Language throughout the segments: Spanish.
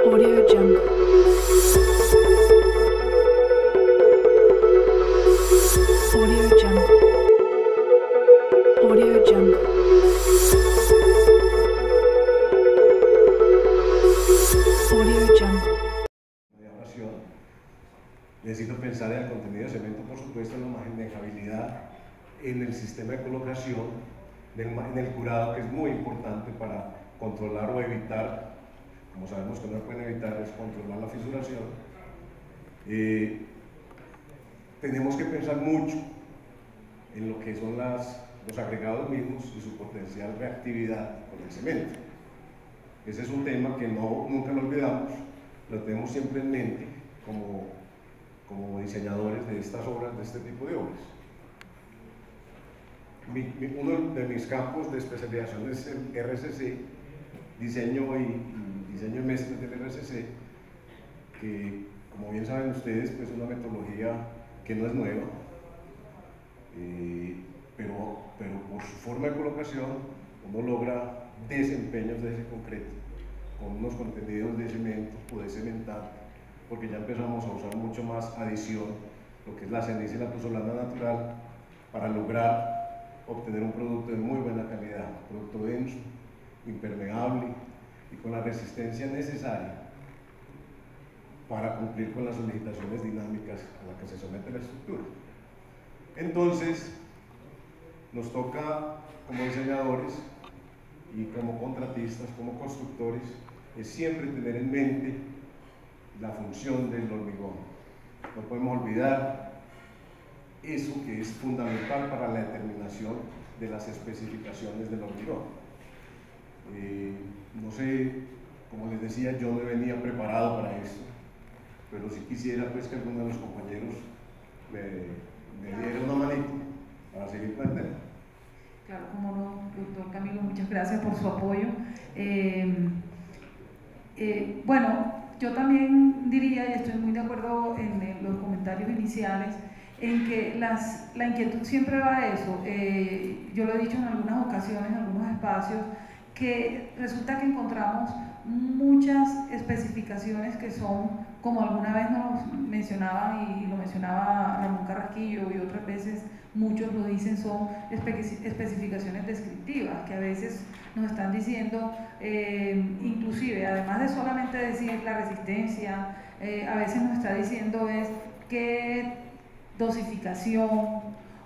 Audio Jungle. Audio Jungle. Audio Jungle. Audio Jungle. De oración, necesito pensar en el contenido de cemento, por supuesto, en la manejabilidad, en el sistema de colocación, en el curado, que es muy importante para controlar o evitar, como sabemos que no pueden evitar, es controlar la fisuración. Tenemos que pensar mucho en lo que son los agregados mismos y su potencial reactividad con el cemento. Ese es un tema que nunca lo olvidamos, lo tenemos siempre en mente como diseñadores de estas obras, de este tipo de obras. Uno de mis campos de especialización es el RCC, diseño y mezclas del RCC, que, como bien saben ustedes, pues es una metodología que no es nueva, pero por su forma de colocación uno logra desempeños de ese concreto con unos contenidos de cemento o de cementar, porque ya empezamos a usar mucho más adición, lo que es la ceniza y la pozolana natural, para lograr obtener un producto de muy buena calidad, un producto denso, impermeable y con la resistencia necesaria para cumplir con las solicitaciones dinámicas a las que se somete la estructura. Entonces, nos toca como diseñadores y como contratistas, como constructores, es siempre tener en mente la función del hormigón. No podemos olvidar eso que es fundamental para la determinación de las especificaciones del hormigón. No sé, como les decía, yo no venía preparado para esto, pero sí quisiera pues que alguno de los compañeros me diera una manito para seguir con el tema. Claro, como no, doctor Camilo, muchas gracias por su apoyo. Bueno, yo también diría, y estoy muy de acuerdo en los comentarios iniciales, en que la inquietud siempre va a eso. Yo lo he dicho en algunas ocasiones, en algunos espacios, que resulta que encontramos muchas especificaciones que son, como alguna vez nos mencionaban, y lo mencionaba Ramón Carrasquillo, y otras veces muchos lo dicen, son especificaciones descriptivas, que a veces nos están diciendo, inclusive, además de solamente decir la resistencia, a veces nos está diciendo es qué dosificación,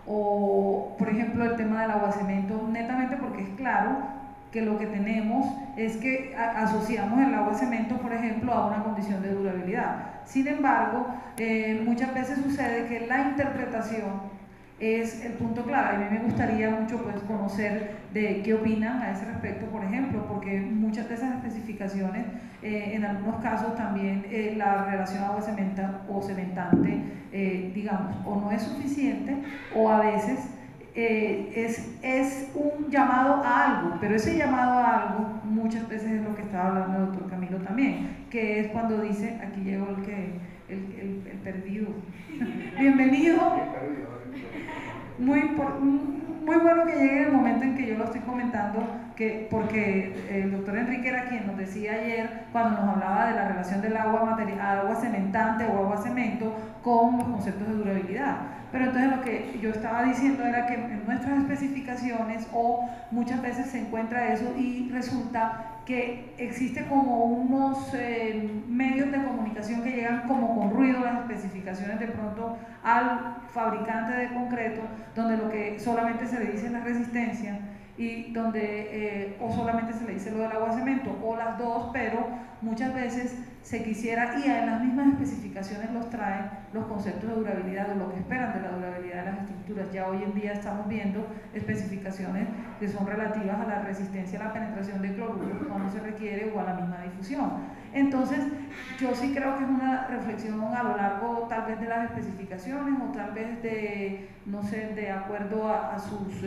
o por ejemplo el tema del aguacemento, netamente porque es claro que lo que tenemos es que asociamos el agua cemento, por ejemplo, a una condición de durabilidad. Sin embargo, muchas veces sucede que la interpretación es el punto clave. A mí me gustaría mucho pues, conocer de qué opinan a ese respecto, por ejemplo, porque muchas de esas especificaciones, en algunos casos también la relación agua-cementa o cementante, digamos, o no es suficiente, o a veces es un llamado a algo, pero ese llamado a algo muchas veces es lo que estaba hablando el doctor Camilo también, que es cuando dice, aquí llegó el perdido, bienvenido, muy bueno que llegue el momento en que yo lo estoy comentando, porque el doctor Enrique era quien nos decía ayer, cuando nos hablaba de la relación del agua cementante o agua cemento con los conceptos de durabilidad. Pero entonces lo que yo estaba diciendo era que en nuestras especificaciones o muchas veces se encuentra eso y resulta que existe como unos medios de comunicación que llegan como con ruido las especificaciones de pronto al fabricante de concreto, donde lo que solamente se le dice es la resistencia y donde o solamente se le dice lo del agua cemento o las dos, pero muchas veces se quisiera, y en las mismas especificaciones los traen los conceptos de durabilidad o lo que esperan de la durabilidad de las estructuras. Ya hoy en día estamos viendo especificaciones que son relativas a la resistencia a la penetración de cloruro cuando se requiere o a la misma difusión. Entonces, yo sí creo que es una reflexión a lo largo tal vez de las especificaciones o tal vez de, no sé, de acuerdo a sus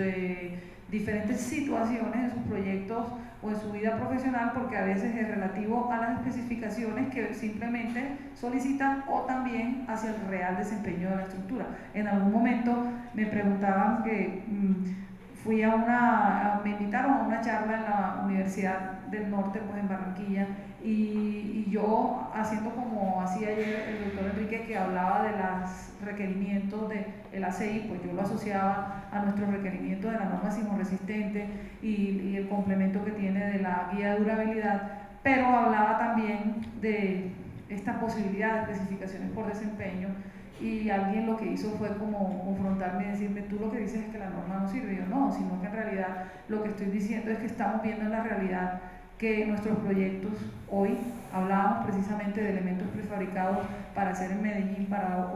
diferentes situaciones en sus proyectos o en su vida profesional, porque a veces es relativo a las especificaciones que simplemente solicitan o también hacia el real desempeño de la estructura. En algún momento me preguntaban que me invitaron a una charla en la universidad del Norte, pues en Barranquilla, y yo haciendo como hacía ayer el doctor Enrique, que hablaba de los requerimientos del ACI, pues yo lo asociaba a nuestros requerimientos de la norma sismorresistente y el complemento que tiene de la guía de durabilidad, pero hablaba también de esta posibilidad de especificaciones por desempeño, y alguien lo que hizo fue como confrontarme y decirme, tú lo que dices es que la norma no sirve. Y yo no, sino que en realidad lo que estoy diciendo es que estamos viendo en la realidad que nuestros proyectos hoy, hablábamos precisamente de elementos prefabricados para hacer en Medellín, para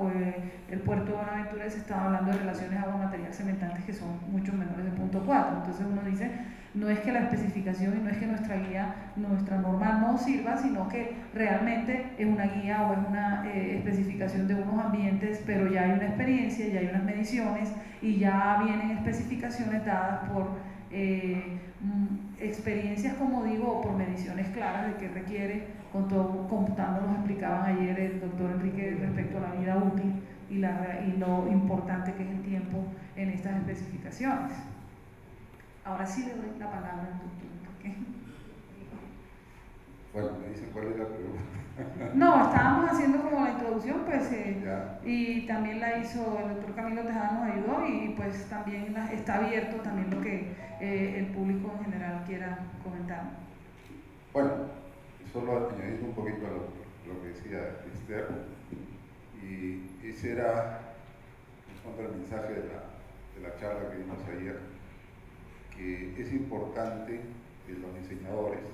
el puerto de Buenaventura, se estaba hablando de relaciones agua-material cementantes que son mucho menores de 0.4. Entonces uno dice, no es que la especificación y no es que nuestra guía, nuestra norma no sirva, sino que realmente es una guía o es una especificación de unos ambientes, pero ya hay una experiencia, ya hay unas mediciones y ya vienen especificaciones dadas por experiencias, como digo, o por mediciones claras de qué requiere, con todo, computando, nos explicaban ayer el doctor Enrique respecto a la vida útil y lo importante que es el tiempo en estas especificaciones. Ahora sí le doy la palabra al doctor. Bueno, me dicen cuál es la pregunta. No, estábamos haciendo como la introducción, pues, Ya. y también la hizo el doctor Camilo Tejada, nos ayudó, y pues también está abierto también lo que el público en general quiera comentar. Bueno, solo añadiendo un poquito a lo que decía Esther, y ese era el mensaje de la charla que dimos ayer, que es importante que los diseñadores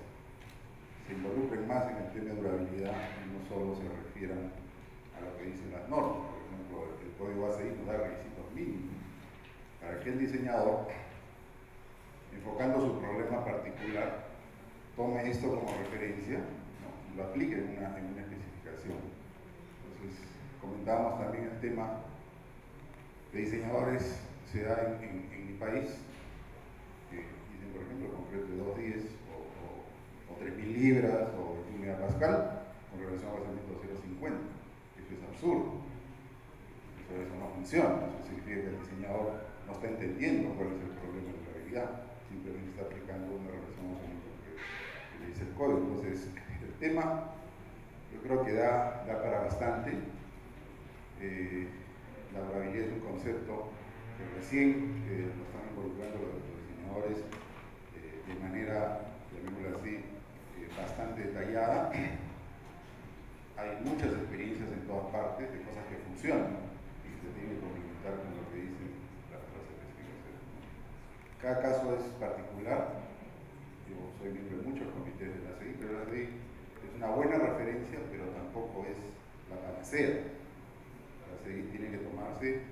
se involucren más en el tema de durabilidad y no solo se refieran a lo que dicen las normas. Por ejemplo, el código ACI nos da requisitos mínimos para que el diseñador, enfocando su problema particular, tome esto como referencia, ¿no?, y lo aplique en una especificación. Entonces, comentábamos también el tema de diseñadores, se da en mi país, que dicen, por ejemplo, concreto de 210 o 3.000 libras o 21 megapascal con relación a basamento 0.50. Eso es absurdo. Eso no funciona. Eso significa que el diseñador no está entendiendo cuál es el problema de durabilidad, simplemente está aplicando una relación a basamento que le dice el código. Entonces, el tema yo creo que da para bastante. La durabilidad es un concepto que recién lo están involucrando los diseñadores de manera, llamémoslo así, bastante detallada. Hay muchas experiencias en todas partes de cosas que funcionan y se tiene que complementar con lo que dicen las especificaciones. Cada caso es particular. Yo soy miembro de muchos comités de la CI, pero la CI es una buena referencia, pero tampoco es la panacea. La CI tiene que tomarse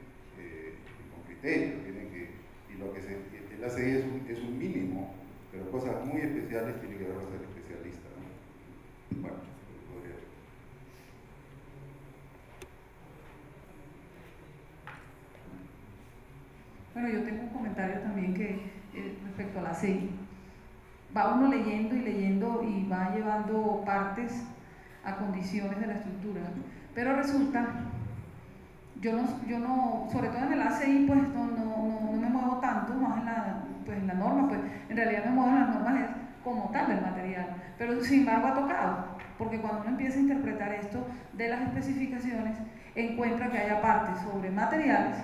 con criterio, y lo que el ACI es un mínimo, pero cosas muy especiales tiene que verlas el especialista, ¿no? Bueno, podría. Bueno, yo tengo un comentario también que respecto a la CI. Va uno leyendo y leyendo y va llevando partes a condiciones de la estructura, pero resulta, yo no, sobre todo en el ACI, pues no me muevo tanto, más en la norma, pues en realidad me muevo en las normas como tal del material, pero sin embargo ha tocado, porque cuando uno empieza a interpretar esto de las especificaciones, encuentra que hay apartes sobre materiales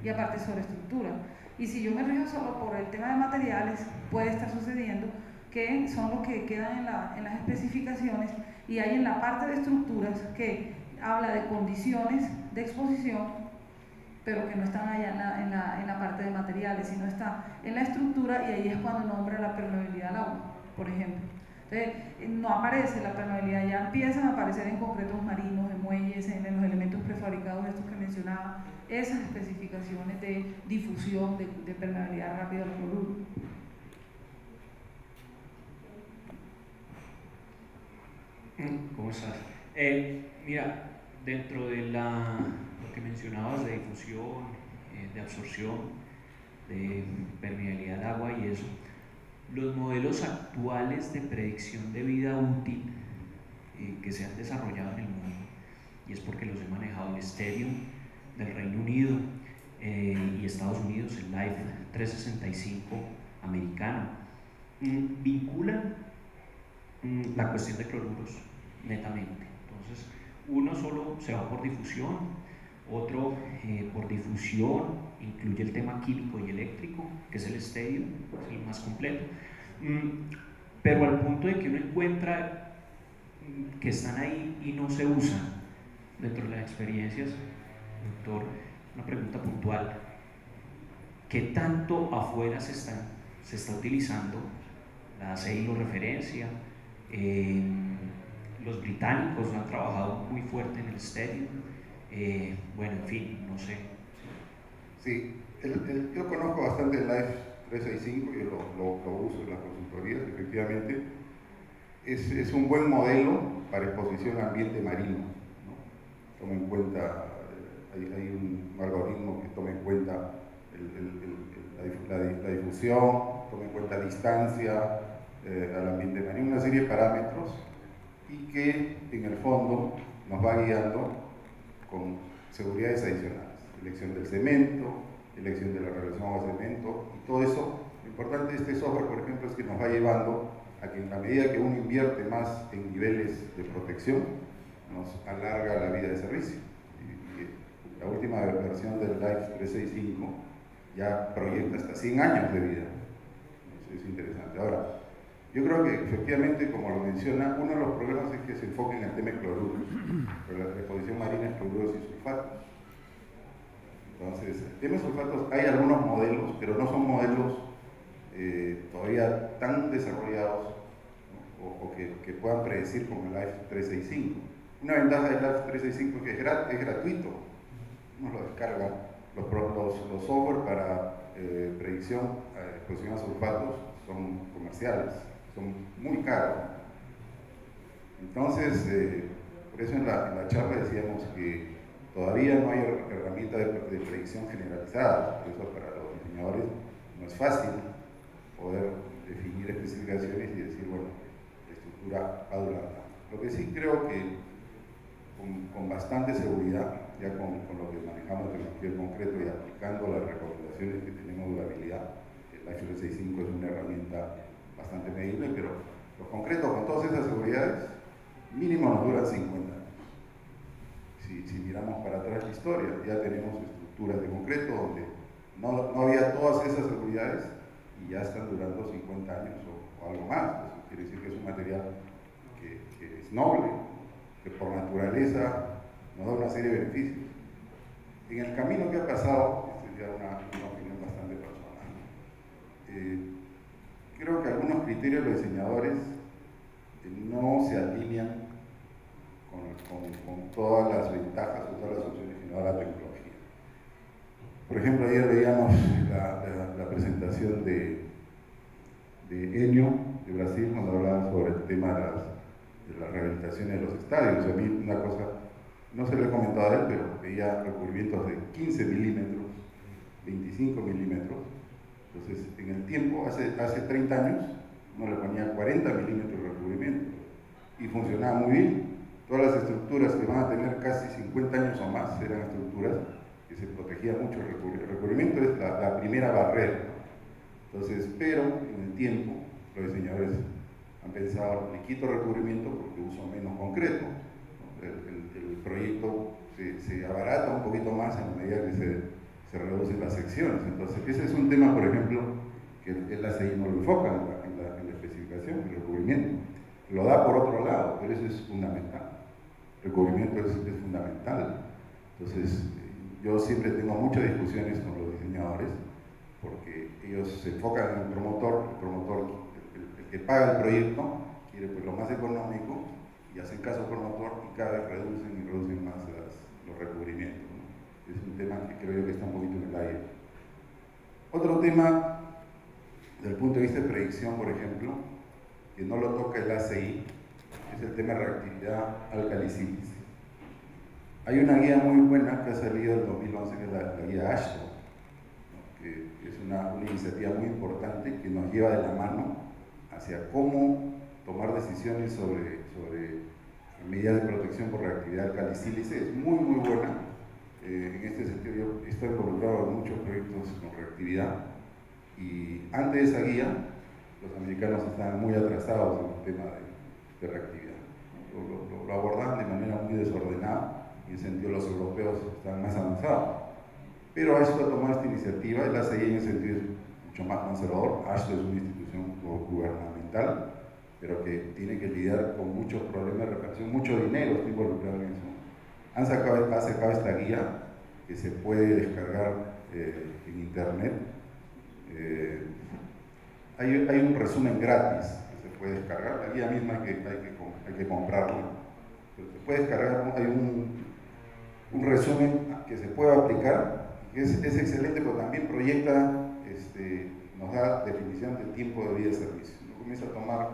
y apartes sobre estructura, y si yo me rijo solo por el tema de materiales, puede estar sucediendo que son los que quedan en las especificaciones, y hay en la parte de estructuras que habla de condiciones de exposición, pero que no están allá en la parte de materiales, sino está en la estructura, y ahí es cuando nombra la permeabilidad al agua, por ejemplo. Entonces, no aparece la permeabilidad, ya empiezan a aparecer en concretos marinos, en muelles, en los elementos prefabricados estos que mencionaba, esas especificaciones de difusión, de permeabilidad rápida al cloruro. ¿Cómo estás? Mira, dentro de lo que mencionabas de difusión, de absorción, de permeabilidad al agua y eso, los modelos actuales de predicción de vida útil que se han desarrollado en el mundo, y es porque los he manejado en Stereo del Reino Unido y Estados Unidos, el Life 365 americano, vinculan la cuestión de cloruros netamente. Entonces, uno solo se va por difusión, otro por difusión incluye el tema químico y eléctrico, que es el estadio, es el más completo, pero al punto de que uno encuentra que están ahí y no se usan dentro de las experiencias. Doctor, una pregunta puntual: ¿qué tanto afuera se está utilizando? La ACI lo referencia, los británicos han trabajado muy fuerte en el estadio, bueno, en fin, no sé. Sí, yo conozco bastante el Life 365, yo lo uso en las consultorías, efectivamente. Es un buen modelo para exposición a ambiente marino, ¿no? Toma en cuenta, hay un algoritmo que toma en cuenta la difusión, toma en cuenta distancia al ambiente marino, una serie de parámetros, y que en el fondo nos va guiando con seguridades adicionales, elección del cemento, elección de la relación agua-cemento, y todo eso. Lo importante de este software, por ejemplo, es que nos va llevando a que, en la medida que uno invierte más en niveles de protección, nos alarga la vida de servicio. Y la última versión del Life 365 ya proyecta hasta 100 años de vida. Eso es interesante. Ahora, yo creo que efectivamente, como lo menciona, uno de los problemas es que se enfoque en el tema de cloruros, pero la exposición marina es cloruros y sulfatos. Entonces, el tema de sulfatos, hay algunos modelos, pero no son modelos todavía tan desarrollados, ¿no? o que puedan predecir como el Life 365. Una ventaja del Life 365 es que es gratuito. Uno lo descarga. Los software para predicción, exposición a sulfatos son comerciales, son muy caros. Entonces, por eso en la charla decíamos que todavía no hay herramienta de predicción generalizada. Por eso para los diseñadores no es fácil poder definir especificaciones y decir, bueno, la estructura va a durar tanto. Lo que sí creo que con bastante seguridad, ya con lo que manejamos de material concreto y aplicando las recomendaciones que tenemos de durabilidad, el Life 365 es una herramienta bastante medible, pero los concretos con todas esas seguridades, mínimo nos duran 50 años. Si miramos para atrás la historia, ya tenemos estructuras de concreto donde no había todas esas seguridades y ya están durando 50 años o algo más. Eso quiere decir que es un material que es noble, que por naturaleza nos da una serie de beneficios. En el camino que ha pasado, esta es ya una opinión bastante personal, creo que algunos criterios de los diseñadores no se alinean con todas las ventajas o todas las opciones que nos da la tecnología. Por ejemplo, ayer veíamos la presentación de Enio de Brasil, cuando hablaba sobre el tema de las rehabilitaciones de los estadios. A mí una cosa, no se lo he comentado a él, pero veía recubrimientos de 15 milímetros, 25 milímetros. Entonces, en el tiempo, hace 30 años, uno le ponía 40 milímetros de recubrimiento y funcionaba muy bien. Todas las estructuras que van a tener casi 50 años o más eran estructuras que se protegían mucho el recubrimiento. El recubrimiento es la primera barrera. Entonces, pero en el tiempo, los diseñadores han pensado, le quito recubrimiento porque uso menos concreto, ¿no? El proyecto se abarata un poquito más en la medida que se reducen las secciones. Entonces, ese es un tema, por ejemplo, que el ACI no lo enfoca en la especificación, el recubrimiento. Lo da por otro lado, pero eso es fundamental. El recubrimiento es fundamental. Entonces, yo siempre tengo muchas discusiones con los diseñadores porque ellos se enfocan en el promotor, el que paga el proyecto, quiere pues lo más económico y hacen caso al promotor y cada vez reducen más los recubrimientos, ¿no? Es un tema que creo yo que está un poquito en el aire. Otro tema, desde el punto de vista de predicción, por ejemplo, que no lo toca el ACI, es el tema de reactividad alcali-sílice. Hay una guía muy buena que ha salido en 2011, que es la guía Ashton, ¿no? Que es una iniciativa muy importante que nos lleva de la mano hacia cómo tomar decisiones sobre medidas de protección por reactividad alcali-sílice. Es muy buena. En este sentido, yo estoy involucrado en muchos proyectos con reactividad y antes de esa guía, los americanos estaban muy atrasados en el tema de reactividad. Lo abordan de manera muy desordenada, y en ese sentido los europeos están más avanzados. Pero ASHTO ha tomado esta iniciativa, y la CI en ese sentido es mucho más conservador. ASHTO es una institución gubernamental, pero que tiene que lidiar con muchos problemas de reparación, mucho dinero está involucrado en eso. Ha sacado esta guía que se puede descargar en internet. Hay un resumen gratis que se puede descargar, la guía misma hay que comprarla. Pero se puede descargar, hay un resumen que se puede aplicar, que es excelente, pero también proyecta, nos da definición de tiempo de vida de servicio. Uno comienza a tomar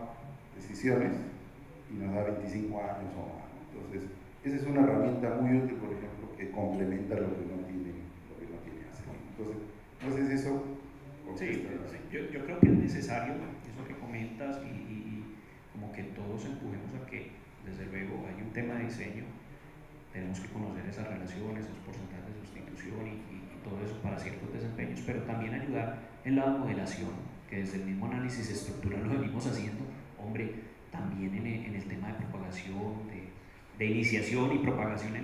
decisiones y nos da 25 años o más. Entonces, esa es una herramienta muy útil, por ejemplo, que complementa lo que no tiene hacer. Entonces eso... Sí, yo creo que es necesario eso que comentas y como que todos empujemos a que, desde luego, hay un tema de diseño, tenemos que conocer esas relaciones, esos porcentajes de sustitución y todo eso para ciertos desempeños, pero también ayudar en la modelación, que desde el mismo análisis estructural lo venimos haciendo, hombre, también en el tema de propagación, de iniciación y propagación,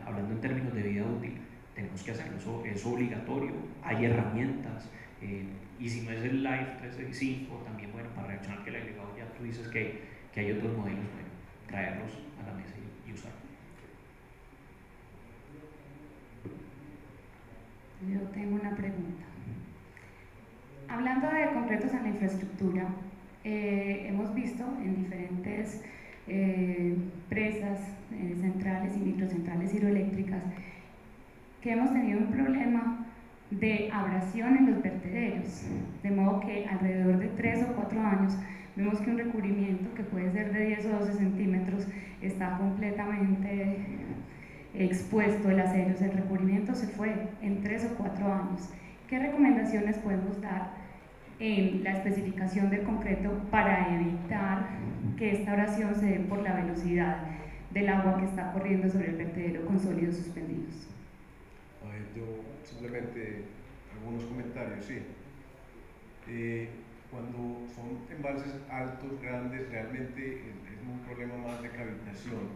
hablando en términos de vida útil, tenemos que hacerlo, eso es obligatorio, hay herramientas, y si no es el Life 365, también, bueno, para reaccionar que el agregado ya tú dices que hay otros modelos, bueno, traerlos a la mesa y usarlos. Yo tengo una pregunta. Hablando de concretos en la infraestructura, hemos visto en diferentes presas centrales y microcentrales hidroeléctricas que hemos tenido un problema de abrasión en los vertederos, de modo que alrededor de 3 o 4 años vemos que un recubrimiento que puede ser de 10 o 12 centímetros está completamente expuesto, el recubrimiento se fue en 3 o 4 años. ¿Qué recomendaciones podemos dar en la especificación del concreto para evitar que esta abrasión se dé por la velocidad del agua que está corriendo sobre el vertedero con sólidos suspendidos? A ver, yo simplemente algunos comentarios, sí. Cuando son embalses altos, grandes, realmente es un problema más de cavitación,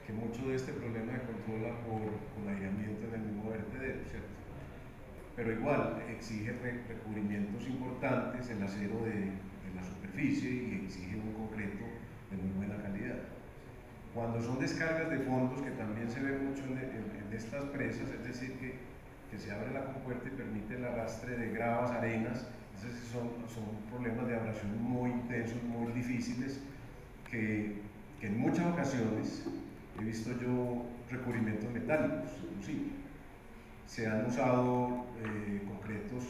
que mucho de este problema se controla con aireamiento en el mismo vertedero, ¿cierto? Pero igual exige recubrimientos importantes, el acero de la superficie, y exige un concreto de muy buena calidad. Cuando son descargas de fondos, que también se ve mucho en estas presas, es decir, que se abre la compuerta y permite el arrastre de gravas, arenas, entonces son problemas de abrasión muy intensos, muy difíciles, que en muchas ocasiones he visto yo recubrimientos metálicos, inclusive. Se han usado concretos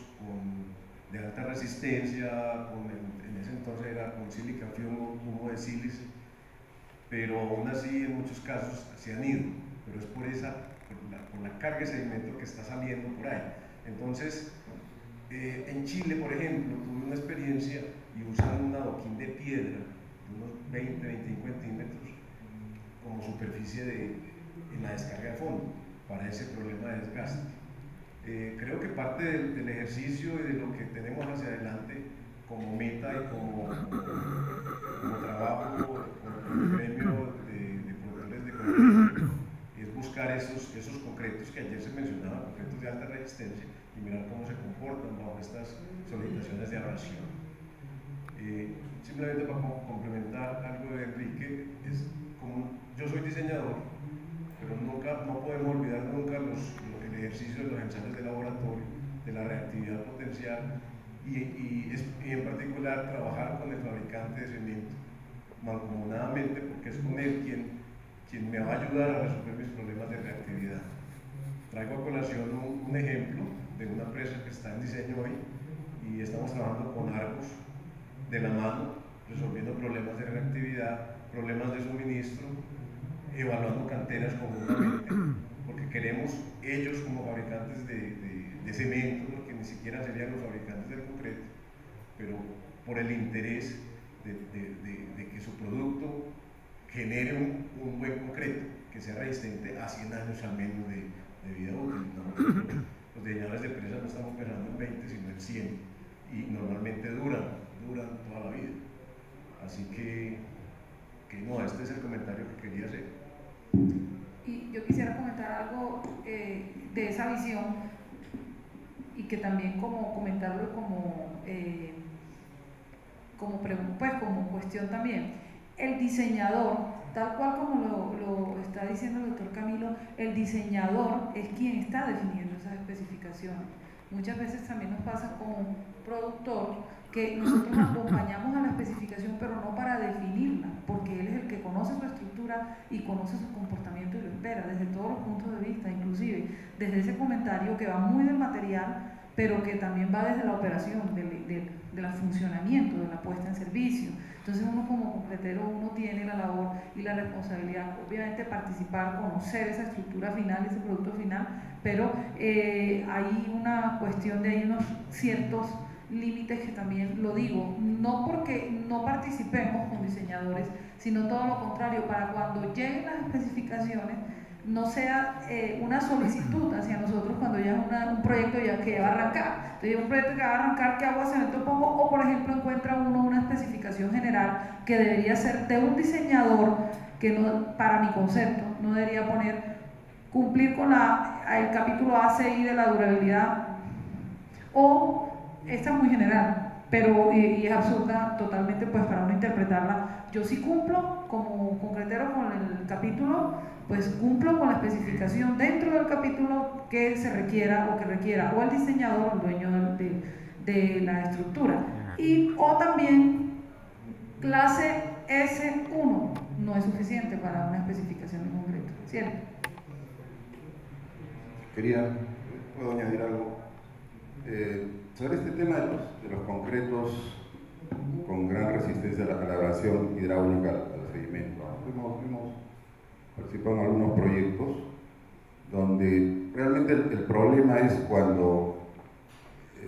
de alta resistencia, en ese entonces era con sílica fumo, humo de sílice, pero aún así en muchos casos se han ido, pero es por la carga de sedimento que está saliendo por ahí. Entonces, en Chile, por ejemplo, tuve una experiencia y usan un adoquín de piedra de unos 20-25 centímetros como superficie en la descarga de fondo para ese problema de desgaste. Creo que parte del ejercicio y de lo que tenemos hacia adelante como meta y como trabajo con el gremio de productores de concreto es buscar esos concretos que ayer se mencionaban, concretos de alta resistencia, y mirar cómo se comportan bajo estas solicitaciones de abrasión. Simplemente para complementar algo de Enrique, yo soy diseñador, pero no podemos olvidar nunca el ejercicio de los ensayos de laboratorio, de la reactividad potencial y en particular trabajar con el fabricante de cemento mancomunadamente, porque es con él quien me va a ayudar a resolver mis problemas de reactividad. Traigo a colación un ejemplo de una empresa que está en diseño hoy y estamos trabajando con Argos de la mano, resolviendo problemas de reactividad, problemas de suministro, evaluando canteras conjuntamente, porque queremos ellos como fabricantes de cemento, porque ni siquiera serían los fabricantes del concreto, pero por el interés de que su producto genere un buen concreto, que sea resistente a 100 años al menos de vida útil. Los diseñadores de presas no estamos pensando en 20, sino en 100, y normalmente duran toda la vida. Así que este es el comentario que quería hacer. Y yo quisiera comentar algo de esa visión y que también como comentarlo como cuestión también. El diseñador, tal cual como lo está diciendo el doctor Camilo, el diseñador es quien está definiendo esas especificaciones. Muchas veces también nos pasa con un productor que nosotros acompañamos a la especificación, pero no para definirla, porque él es el que conoce su estructura y conoce su comportamiento y lo espera desde todos los puntos de vista, inclusive desde ese comentario que va muy del material, pero que también va desde la operación, del funcionamiento, de la puesta en servicio. Entonces uno como concretero, uno tiene la labor y la responsabilidad, obviamente, participar, conocer esa estructura final, ese producto final, pero hay una cuestión de, hay unos ciertos límites que también lo digo, no porque no participemos con diseñadores, sino todo lo contrario, para cuando lleguen las especificaciones no sea una solicitud hacia nosotros cuando ya es un proyecto ya que va a arrancar. Entonces, un proyecto que va a arrancar, ¿qué agua cemento pongo? O, por ejemplo, encuentra uno una especificación general que debería ser de un diseñador que no, para mi concepto, no debería poner cumplir con el capítulo A, C, I de la durabilidad, o esta es muy general, pero y es absurda totalmente pues para uno interpretarla. Yo sí cumplo como concretero con el capítulo, pues cumplo con la especificación dentro del capítulo que se requiera o que requiera o el diseñador o el dueño de la estructura. O también clase S1 no es suficiente para una especificación en concreto, ¿cierto? ¿Puedo añadir algo? Sobre este tema de los concretos con gran resistencia a la abrasión hidráulica al sedimento, hemos participado en algunos proyectos donde realmente el problema es cuando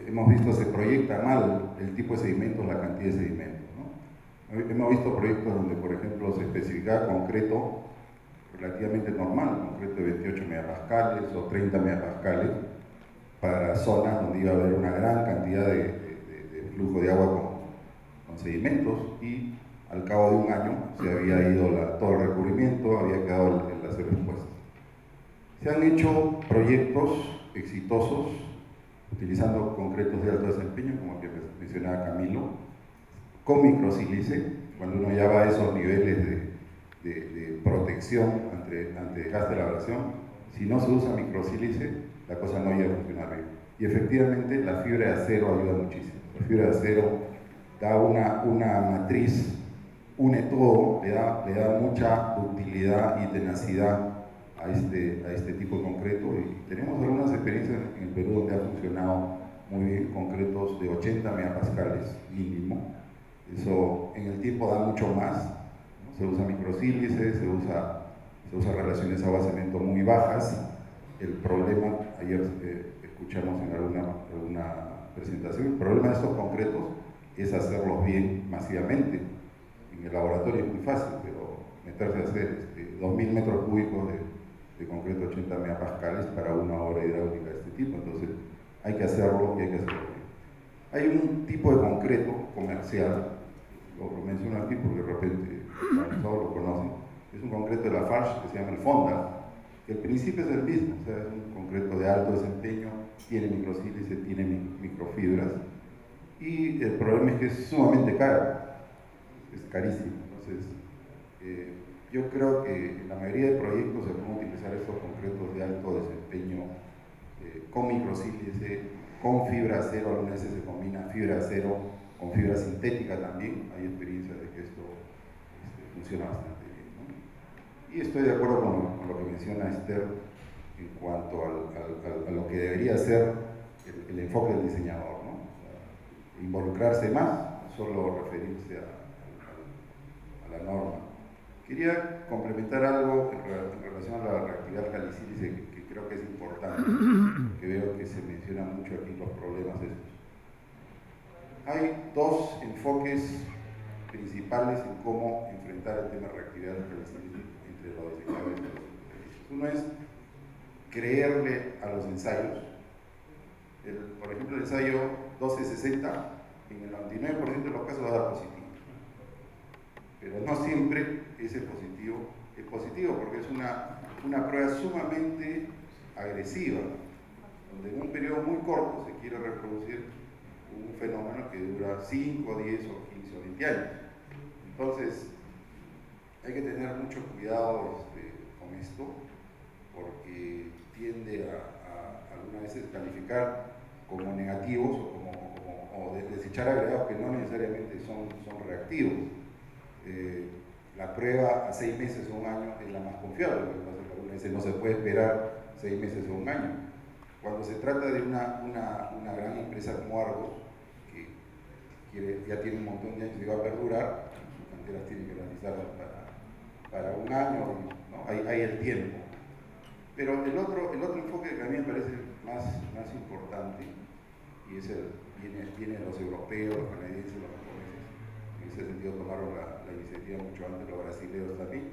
hemos visto se proyecta mal el tipo de sedimentos, la cantidad de sedimentos, ¿no? Hemos visto proyectos donde, por ejemplo, se especificaba concreto relativamente normal, concreto de 28 megapascales o 30 megapascales, para zonas donde iba a haber una gran cantidad de flujo de agua con sedimentos, y al cabo de un año se había ido todo el recubrimiento, había quedado el acero expuesto. Se han hecho proyectos exitosos utilizando concretos de alto desempeño, como el que mencionaba Camilo, con microsílice, cuando uno ya va a esos niveles de protección ante desgaste de la abrasión. Si no se usa microsílice, la cosa no llega a funcionar bien. Y efectivamente la fibra de acero ayuda muchísimo. La fibra de acero da una matriz, une todo, le da mucha utilidad y tenacidad a este tipo de concreto, y tenemos algunas experiencias en el Perú donde ha funcionado muy bien concretos de 80 megapascales mínimo. Eso en el tiempo da mucho más, ¿no? Se usa microsílice, se usa relaciones agua-cemento muy bajas. El problema, ayer escuchamos en alguna presentación, el problema de estos concretos es hacerlos bien masivamente. En el laboratorio es muy fácil, pero meterse a hacer 2000 metros cúbicos de concreto 80 megapascales para una obra hidráulica de este tipo, entonces hay que hacerlo y hay que hacerlo bien. Hay un tipo de concreto comercial, lo menciono aquí porque de repente todos lo conocen, es un concreto de Lafarge que se llama el Fonda. El principio es el mismo, o sea, es un concreto de alto desempeño, tiene microsílice, tiene microfibras, y el problema es que es sumamente caro, es carísimo. Entonces, yo creo que en la mayoría de proyectos se pueden utilizar estos concretos de alto desempeño con microsílice, con fibra acero. Algunas veces se combina fibra acero con fibra sintética también. Hay experiencias de que esto funciona bastante bien, ¿no? Y estoy de acuerdo con lo que menciona Esther en cuanto a lo que debería ser el enfoque del diseñador, ¿no? O sea, involucrarse más, no solo referirse a la norma. Quería complementar algo en relación a la reactividad calicílice que creo que es importante, que veo que se menciona mucho aquí los problemas estos. Hay dos enfoques principales en cómo enfrentar el tema de reactividad calicílice entre los diseñadores y los especialistas. Uno es creerle a los ensayos. Por ejemplo, el ensayo 1260 en el 99% de los casos va a dar positivo. pero no siempre ese positivo es positivo, porque es una prueba sumamente agresiva, donde en un periodo muy corto se quiere reproducir un fenómeno que dura 5, 10 o 15 o 20 años. Entonces, hay que tener mucho cuidado con esto, porque tiende a algunas veces calificar como negativos o desechar agregados que no necesariamente son reactivos. La prueba a 6 meses o un año es la más confiable, porque algunas veces no se puede esperar 6 meses o un año. Cuando se trata de una gran empresa como Argos, que ya tiene un montón de años y va a perdurar, sus canteras tienen que realizarlas para un año, ¿no? Hay el tiempo. Pero el otro enfoque que a mí me parece más importante, y es viene de los europeos, los canadienses, los japoneses, en ese sentido tomaron la iniciativa mucho antes, los brasileños también,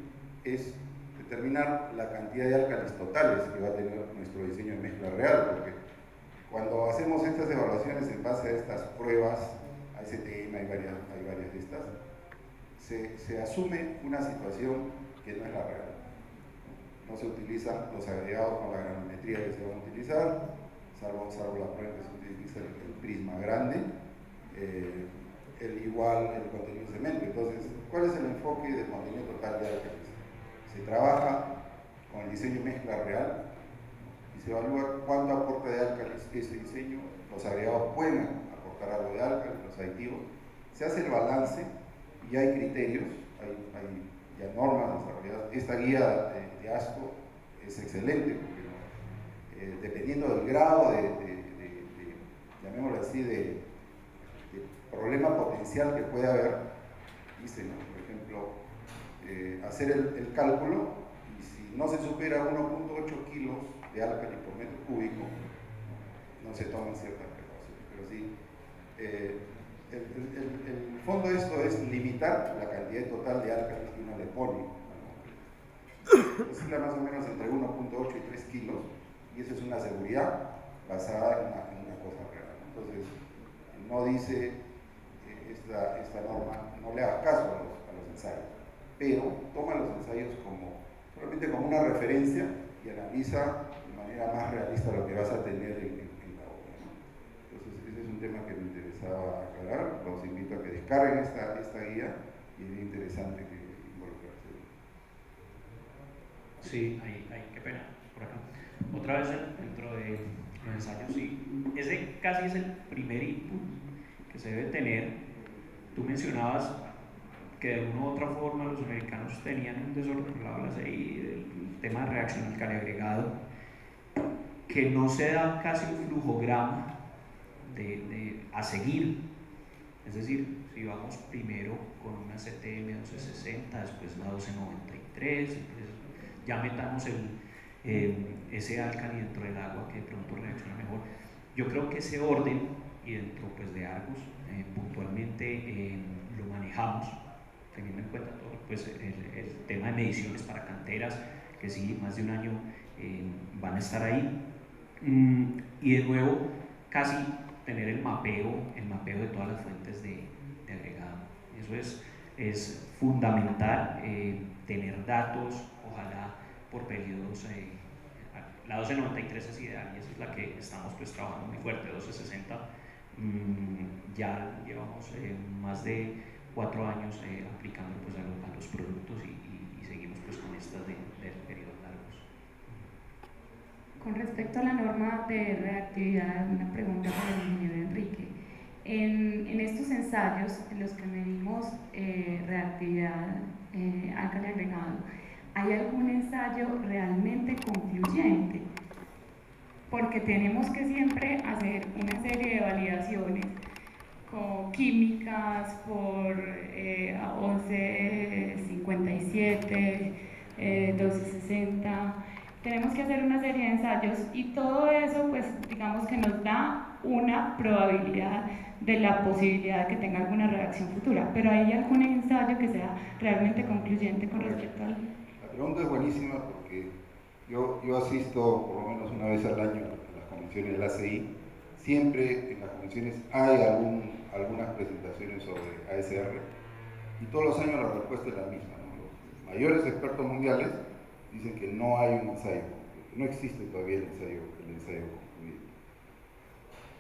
es determinar la cantidad de álcalis totales que va a tener nuestro diseño de mezcla real, porque cuando hacemos estas evaluaciones en base a estas pruebas, ASTM, hay varias de estas, se asume una situación que no es la real. No se utilizan los agregados con la granometría que se van a utilizar, salvo la prueba que se utiliza el prisma grande, el contenido de cemento. Entonces, ¿cuál es el enfoque del contenido total de álcalis? Se trabaja con el diseño mezcla real y se evalúa cuánto aporta de álcalis ese diseño, los agregados pueden aportar algo de álcalis, los aditivos, se hace el balance y hay criterios, hay ya normas desarrolladas. Esta guía de ASCO es excelente porque dependiendo del grado llamémoslo así, de problema potencial que puede haber, dice, ¿no? Por ejemplo, hacer el cálculo, y si no se supera 1.8 kilos de álcalis por metro cúbico, no se toman ciertas precauciones, pero sí, el fondo de esto es limitar la cantidad total de álcalis que uno le pone. Oscila más o menos entre 1.8 y 3 kilos, y eso es una seguridad basada en una cosa real. Entonces, no dice esta norma, no le haga caso a los ensayos, pero toma los ensayos solamente como una referencia y analiza de manera más realista lo que vas a tener en la obra, ¿no? Entonces, ese es un tema que me interesaba aclarar. Los invito a que descarguen esta guía, y es interesante que involucrarse. Sí, qué pena, por acá. Otra vez dentro de los ensayos, sí, ese casi es el primer input que se debe tener. Tú mencionabas que de una u otra forma los americanos tenían un desorden, por la hablas ahí del tema de reacción al cali agregado, que no se da casi un flujograma a seguir. Es decir, si vamos primero con una CTM 1260, después la 1293, entonces ya metamos ese álcali dentro del agua que de pronto reacciona mejor. Yo creo que ese orden, y dentro pues, de Argos puntualmente lo manejamos, teniendo en cuenta todo pues, el tema de mediciones para canteras, que sí, más de un año van a estar ahí, y de nuevo casi tener el mapeo de todas las fuentes de agregado. Eso es fundamental, tener datos, ojalá por periodos. La 1293 es ideal y esa es la que estamos pues trabajando muy fuerte. 1260 ya llevamos más de 4 años aplicando pues a los productos y seguimos pues con estas de periodos largos. Con respecto a la norma de reactividad, una pregunta para el ingeniero Enrique. En estos ensayos en los que medimos reactividad álcali agregado, ¿hay algún ensayo realmente concluyente? Porque tenemos que siempre hacer una serie de validaciones con químicas por 1157, 1260. Tenemos que hacer una serie de ensayos y todo eso, pues digamos que nos da una probabilidad de la posibilidad de que tenga alguna reacción futura. Pero ¿hay algún ensayo que sea realmente concluyente con respecto al...? La pregunta es buenísima porque yo asisto por lo menos una vez al año a las convenciones del ACI. Siempre en las convenciones hay algunas presentaciones sobre ASR Y todos los años la respuesta es la misma, ¿no? Los mayores expertos mundiales dicen que no hay un ensayo, que no existe todavía el ensayo concluyente.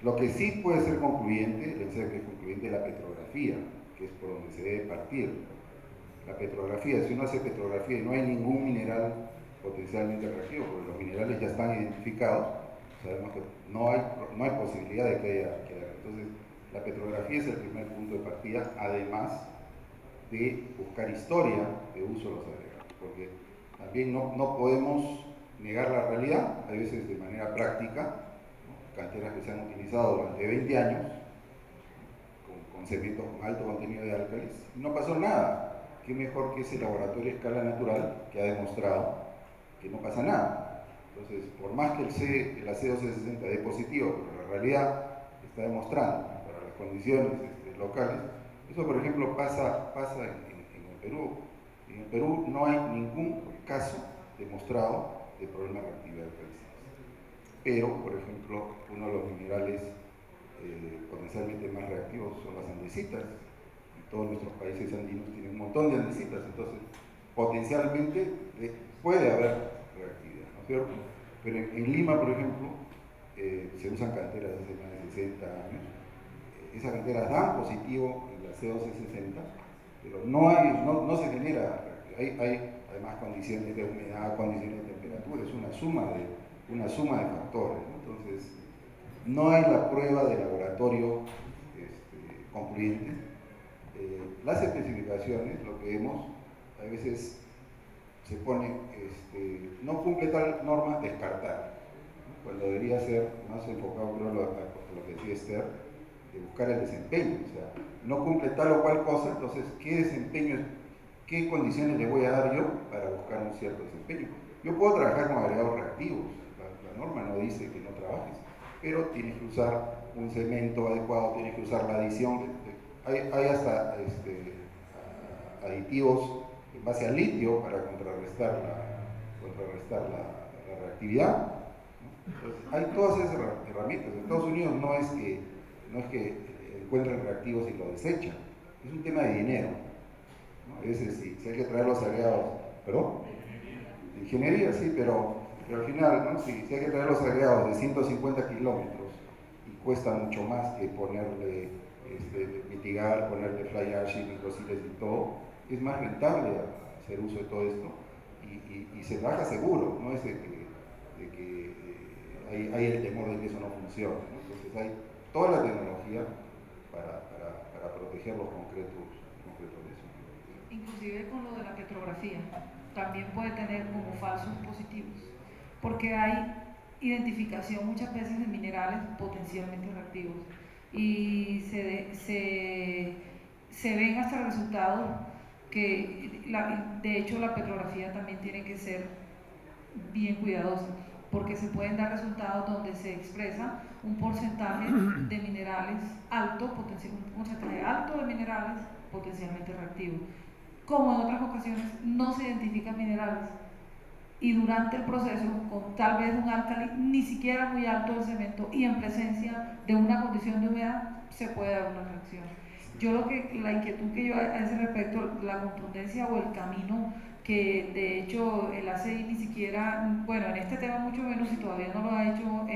Lo que sí puede ser concluyente, el ensayo que es concluyente, es la petrografía, que es por donde se debe partir. La petrografía, si uno hace petrografía y no hay ningún mineral potencialmente reactivo, porque los minerales ya están identificados, sabemos que no hay posibilidad de que haya. Entonces, la petrografía es el primer punto de partida, además de buscar historia de uso de los agregados, porque también no podemos negar la realidad, a veces de manera práctica, ¿no? Canteras que se han utilizado durante 20 años, con cementos con alto contenido de álcalis, y no pasó nada. Qué mejor que ese laboratorio a escala natural que ha demostrado que no pasa nada. Entonces, por más que el ácido C60 dé positivo, pero la realidad está demostrando para las condiciones locales, eso por ejemplo pasa en el Perú. En el Perú no hay ningún caso demostrado de problema de reactividad alcalina. Pero, por ejemplo, uno de los minerales potencialmente más reactivos son las andesitas. Y todos nuestros países andinos tienen un montón de andesitas, entonces potencialmente puede haber reactividad, ¿no es cierto? Pero en Lima, por ejemplo, se usan canteras desde hace más de 60 años. Esas canteras dan positivo en la CO60, pero no se genera. Hay además condiciones de humedad, condiciones de temperatura, es una suma de factores, ¿no? Entonces, no hay la prueba de laboratorio concluyente. Las especificaciones, lo que vemos, a veces se pone, no cumple tal norma, descartar, ¿no? Cuando debería ser más enfocado, creo, a lo que decía Esther, de buscar el desempeño. O sea, no cumple tal o cual cosa, entonces, ¿qué desempeño, qué condiciones le voy a dar yo para buscar un cierto desempeño? Yo puedo trabajar con agregados reactivos, la norma no dice que no trabajes, pero tienes que usar un cemento adecuado, tienes que usar la adición, hay hasta aditivos en base al litio para contrarrestar la reactividad, ¿no? Entonces, hay todas esas herramientas. En Estados Unidos no es que encuentren reactivos y lo desechan, es un tema de dinero, ¿no? A veces si hay que traer los agregados, ¿perdón? Ingeniería, sí, pero al final, ¿no? Si hay que traer los agregados de 150 kilómetros y cuesta mucho más que ponerle, mitigar, ponerle fly ash y microsiles y todo, es más rentable hacer uso de todo esto y se trabaja seguro, no es de que hay el temor de que eso no funcione, ¿no? Entonces hay toda la tecnología para proteger los concretos de eso. Inclusive con lo de la petrografía, también puede tener como falsos positivos, porque hay identificación muchas veces de minerales potencialmente reactivos y se ven hasta resultados que, de hecho, la petrografía también tiene que ser bien cuidadosa, porque se pueden dar resultados donde se expresa un porcentaje de minerales alto, un porcentaje alto de minerales potencialmente reactivos. Como en otras ocasiones no se identifican minerales y durante el proceso, con tal vez un álcali ni siquiera muy alto del cemento y en presencia de una condición de humedad, se puede dar una reacción. La inquietud que yo a ese respecto, la contundencia o el camino que de hecho el ACI ni siquiera, bueno, en este tema mucho menos, si todavía no lo ha hecho,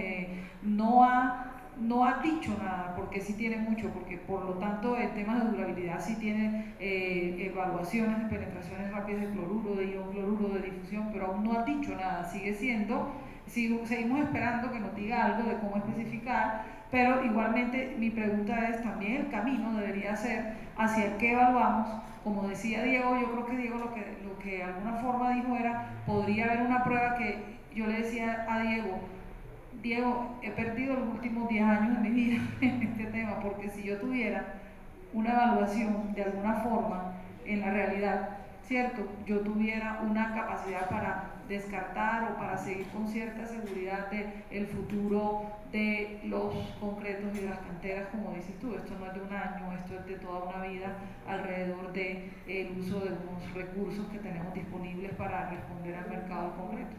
no ha dicho nada, porque sí tiene mucho, porque por lo tanto en temas de durabilidad sí tiene evaluaciones de penetraciones rápidas de cloruro, de ion cloruro, de difusión, pero aún no ha dicho nada, seguimos esperando que nos diga algo de cómo especificar, pero igualmente mi pregunta es también el camino debería ser hacia el que evaluamos. Como decía Diego, yo creo que Diego lo que de alguna forma dijo era, podría haber una prueba que yo le decía a Diego, he perdido los últimos 10 años de mi vida en este tema, porque si yo tuviera una evaluación de alguna forma en la realidad, ¿cierto? Yo tuviera una capacidad para descartar o para seguir con cierta seguridad del futuro de los concretos y de las canteras, como dices tú, esto no es de un año, esto es de toda una vida alrededor del uso de unos recursos que tenemos disponibles para responder al mercado concreto.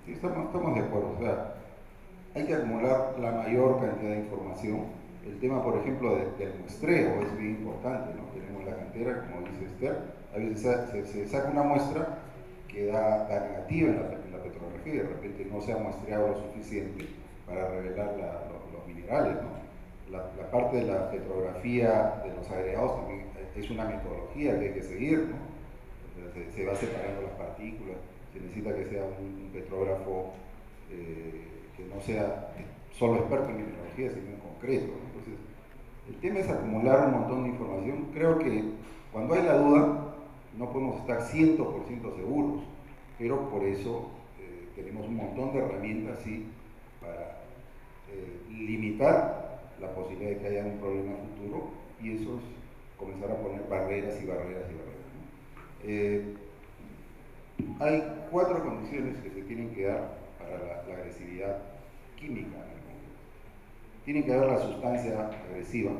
Sí, estamos de acuerdo, o sea, hay que acumular la mayor cantidad de información El tema, por ejemplo, del muestreo es bien importante, ¿no? Tenemos la cantera, como dice Esther, a veces se saca una muestra que da negativa en la petrografía y de repente no se ha muestreado lo suficiente para revelar los minerales, ¿no? La parte de la petrografía de los agregados también es una metodología que hay que seguir, ¿no? Se va separando las partículas, se necesita que sea un petrógrafo que no sea solo experto en mineralogía, sino en concreto, ¿no? Entonces, el tema es acumular un montón de información. Creo que cuando hay la duda, no podemos estar 100% seguros, pero por eso tenemos un montón de herramientas, sí, para limitar la posibilidad de que haya un problema futuro, y eso es comenzar a poner barreras y barreras y barreras, ¿no? Hay 4 condiciones que se tienen que dar para la agresividad química en el concreto. Tiene que haber la sustancia agresiva,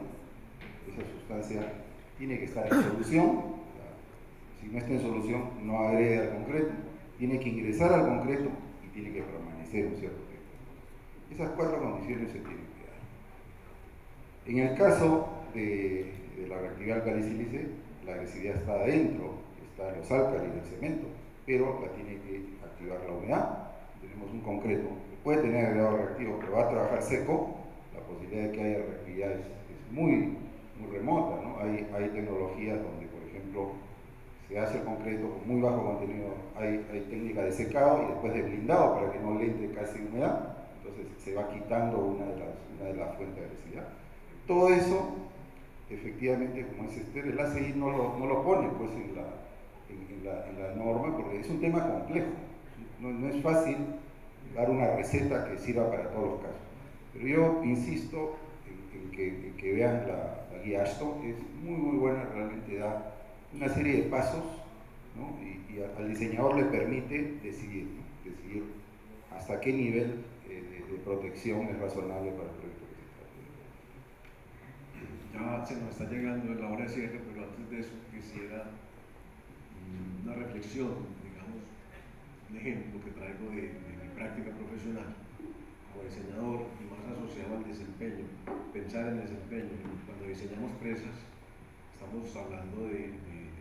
esa sustancia tiene que estar en solución, si no está en solución no agrede al concreto, tiene que ingresar al concreto y tiene que permanecer un cierto tiempo. Esas 4 condiciones se tienen que dar. En el caso de la reactividad alcali-sílice, la agresividad está adentro, está en los álcalis del cemento, pero la tiene que activar la humedad. Tenemos un concreto que puede tener agregado reactivo, pero va a trabajar seco, la posibilidad de que haya reactividad es muy remota, ¿no? Hay tecnologías donde, por ejemplo, se hace el concreto con muy bajo contenido, hay técnica de secado y después de blindado para que no le entre casi humedad, entonces se va quitando una de las fuentes de agresividad. Todo eso, efectivamente, como es Esther, el ACI no lo pone pues en la norma, porque es un tema complejo, no es fácil dar una receta que sirva para todos los casos. Pero yo insisto en que vean la guía Ashton, es muy buena, realmente da una serie de pasos, ¿no? y al diseñador le permite decidir hasta qué nivel de protección es razonable para el proyecto que se está. Ya se nos está llegando la hora de cierre, pero antes de eso quisiera una reflexión, digamos, un ejemplo que traigo de mi práctica profesional como diseñador y más asociado al desempeño, pensar en desempeño. Cuando diseñamos presas, estamos hablando de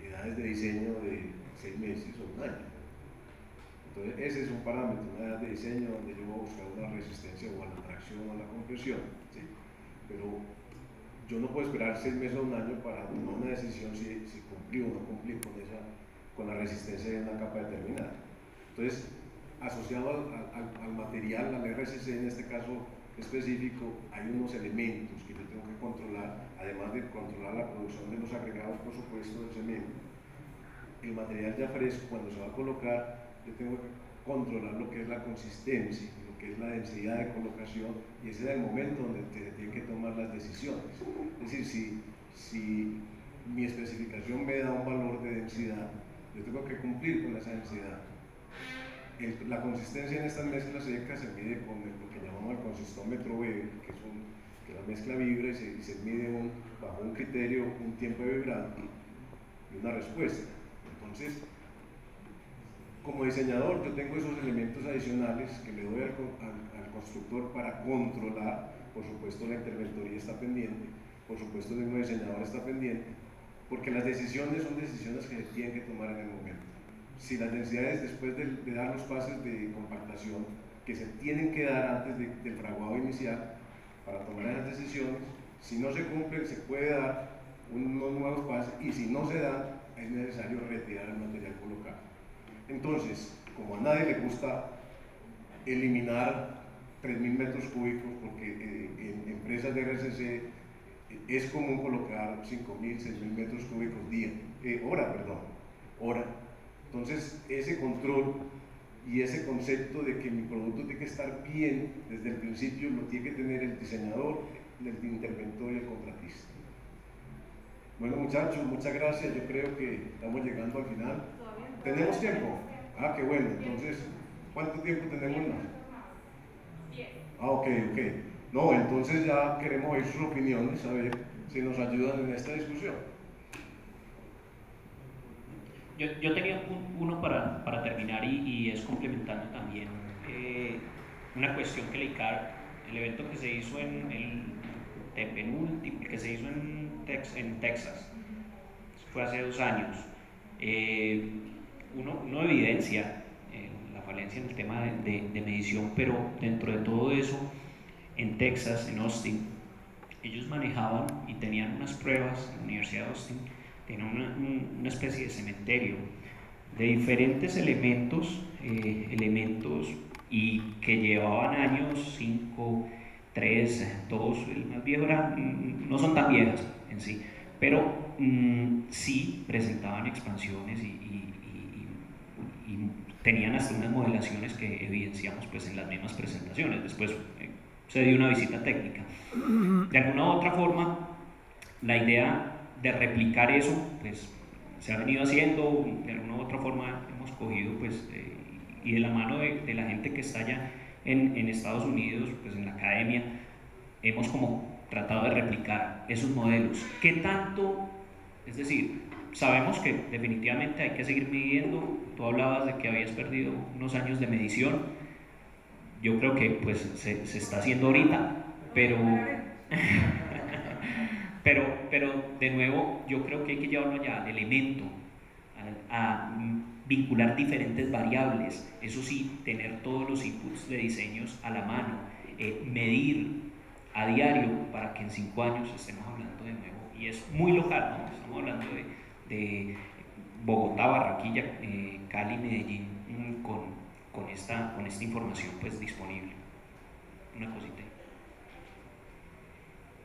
edades de diseño de 6 meses o 1 año. Entonces, ese es un parámetro, una edad de diseño donde yo voy a buscar una resistencia o a la tracción o a la compresión, ¿sí? Pero yo no puedo esperar 6 meses o 1 año para tomar una decisión si cumplí o no cumplí con la resistencia de una capa determinada. Entonces, asociado al material, al RCC en este caso específico, hay unos elementos que yo tengo que controlar, además de controlar la producción de los agregados, por supuesto, del cemento. El material ya fresco, cuando se va a colocar, yo tengo que controlar lo que es la consistencia, lo que es la densidad de colocación, y ese es el momento donde se tienen que tomar las decisiones. Es decir, si mi especificación me da un valor de densidad, yo tengo que cumplir con esa densidad. La consistencia en estas mezclas secas se mide con lo que llamamos el consistómetro Weber, que la mezcla vibra y se mide bajo un criterio, un tiempo de vibrado y una respuesta. Entonces, como diseñador, yo tengo esos elementos adicionales que le doy al constructor para controlar. Por supuesto, la interventoría está pendiente, por supuesto, el mismo diseñador está pendiente, porque las decisiones son decisiones que se tienen que tomar en el momento. Si las densidades, después de dar los pases de compactación que se tienen que dar antes del fraguado inicial para tomar esas decisiones, si no se cumplen, se puede dar unos nuevos pases, y si no se dan, es necesario retirar el material colocado. Entonces, como a nadie le gusta eliminar 3.000 metros cúbicos, porque en empresas de RCC es común colocar 5.000, 6.000 metros cúbicos hora. Entonces, ese control y ese concepto de que mi producto tiene que estar bien desde el principio lo tiene que tener el diseñador, el interventor y el contratista. Bueno, muchachos, muchas gracias. Yo creo que estamos llegando al final. ¿Tenemos tiempo? Ah, qué bueno. Entonces, ¿cuánto tiempo tenemos más? 10. Ah, ok. No, entonces ya queremos oír sus opiniones, a ver si nos ayudan en esta discusión. Yo tenía uno para terminar y es complementando también una cuestión que el evento que se hizo en penúltimo, el que se hizo en Texas, fue hace 2 años, uno evidencia la falencia en el tema de medición, pero dentro de todo eso, en Texas, en Austin, ellos manejaban y tenían unas pruebas en la Universidad de Austin, tenían una especie de cementerio de diferentes elementos y que llevaban años, 5, 3, 2, el más viejo era, no son tan viejas en sí, pero sí presentaban expansiones y tenían hasta unas modelaciones que evidenciamos pues en las mismas presentaciones. Después se dio una visita técnica. De alguna u otra forma, la idea de replicar eso pues se ha venido haciendo, de alguna u otra forma hemos cogido pues y de la mano de la gente que está allá en Estados Unidos, pues en la academia, hemos como tratado de replicar esos modelos. ¿Qué tanto? Es decir, sabemos que definitivamente hay que seguir midiendo. Tú hablabas de que habías perdido unos años de medición. Yo creo que pues se está haciendo ahorita, pero de nuevo yo creo que hay que llevarlo ya al elemento, a vincular diferentes variables, eso sí, tener todos los inputs de diseños a la mano, medir a diario para que en 5 años estemos hablando de nuevo, y es muy local, ¿no? Estamos hablando de Bogotá, Barranquilla, Cali, Medellín, con esta información pues disponible. Una cosita.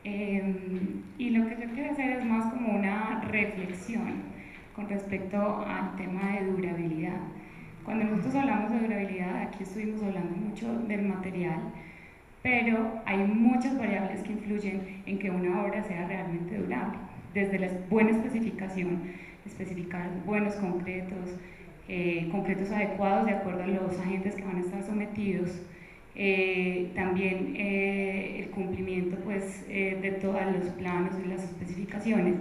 Y lo que yo quiero hacer es más como una reflexión con respecto al tema de durabilidad. Cuando nosotros hablamos de durabilidad, aquí estuvimos hablando mucho del material, pero hay muchas variables que influyen en que una obra sea realmente durable, desde la buena especificación, especificar buenos concretos, concretos adecuados de acuerdo a los agentes que van a estar sometidos, también el cumplimiento pues, de todos los planos y las especificaciones,